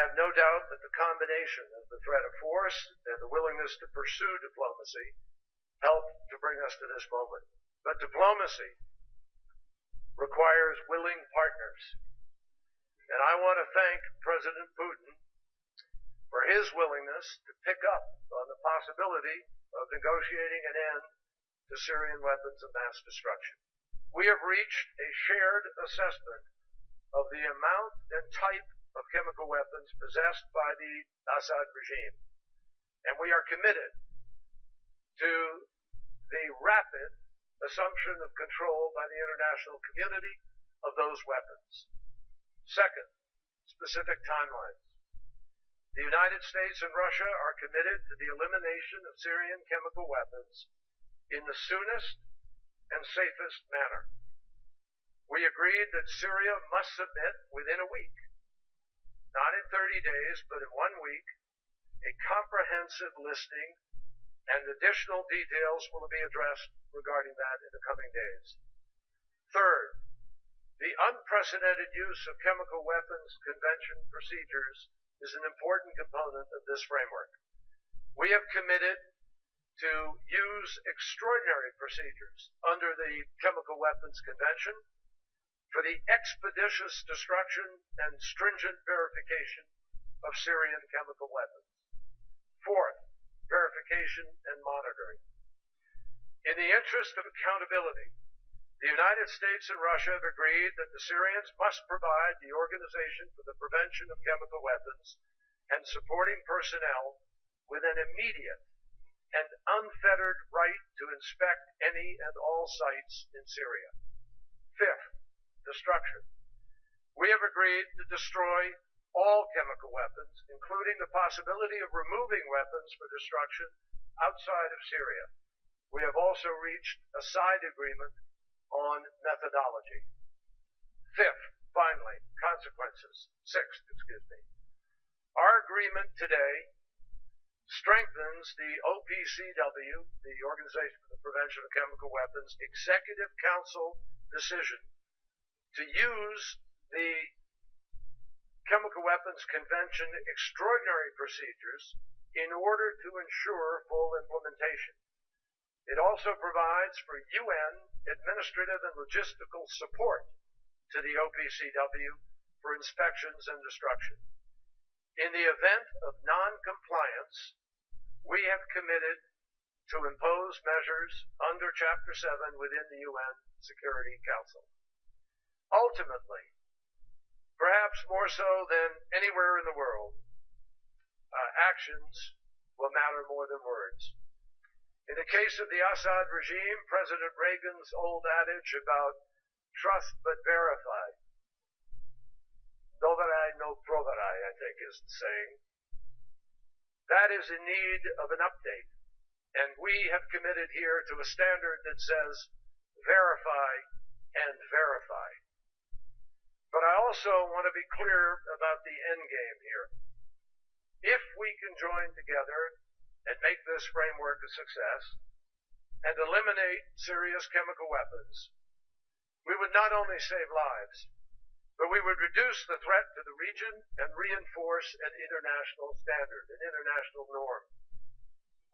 have no doubt that the combination of the threat of force and the willingness to pursue diplomacy helped to bring us to this moment. But diplomacy requires willing partners. And I want to thank President Putin for his willingness to pick up on the possibility of negotiating an end to Syrian weapons of mass destruction. We have reached a shared assessment of the amount and type of chemical weapons possessed by the Assad regime. And we are committed to the rapid assumption of control by the international community of those weapons. Second, specific timelines. The United States and Russia are committed to the elimination of Syrian chemical weapons in the soonest and safest manner. We agreed that Syria must submit within a week, not in 30 days, but in 1 week, a comprehensive listing, and additional details will be addressed regarding that in the coming days. Third, the unprecedented use of chemical weapons convention procedures is an important component of this framework. We have committed to use extraordinary procedures under the Chemical Weapons Convention for the expeditious destruction and stringent verification of Syrian chemical weapons. Fourth, verification and monitoring. In the interest of accountability, the United States and Russia have agreed that the Syrians must provide the Organization for the Prevention of Chemical Weapons and supporting personnel with an immediate and unfettered right to inspect any and all sites in Syria. Fifth, destruction. We have agreed to destroy all chemical weapons, including the possibility of removing weapons for destruction outside of Syria. We have also reached a side agreement on methodology. Fifth, finally, consequences. Sixth, Our agreement today strengthens the OPCW, the Organization for the Prevention of Chemical Weapons, Executive Council decision to use the Chemical Weapons Convention extraordinary procedures in order to ensure full implementation. It also provides for UN administrative and logistical support to the OPCW for inspections and destruction. In the event of non-compliance, we have committed to impose measures under Chapter 7 within the UN Security Council. Ultimately, perhaps more so than anywhere in the world, actions will matter more than words. In the case of the Assad regime, President Reagan's old adage about trust but verify, doverai no proverai, I think is the saying, that is in need of an update. And we have committed here to a standard that says verify and verify. But I also want to be clear about the end game here. If we can join together and make this framework a success and eliminate Syria's chemical weapons, we would not only save lives, but we would reduce the threat to the region and reinforce an international standard, an international norm.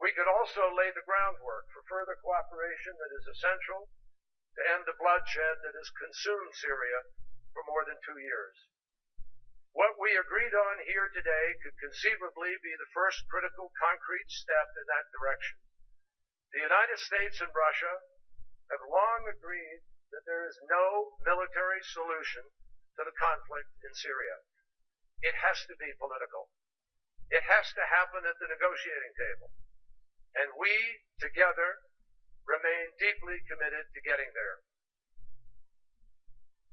We could also lay the groundwork for further cooperation that is essential to end the bloodshed that has consumed Syria for more than 2 years. What we agreed on here today could conceivably be the first critical concrete step in that direction. The United States and Russia have long agreed that there is no military solution to the conflict in Syria. It has to be political. It has to happen at the negotiating table. And we, together, remain deeply committed to getting there.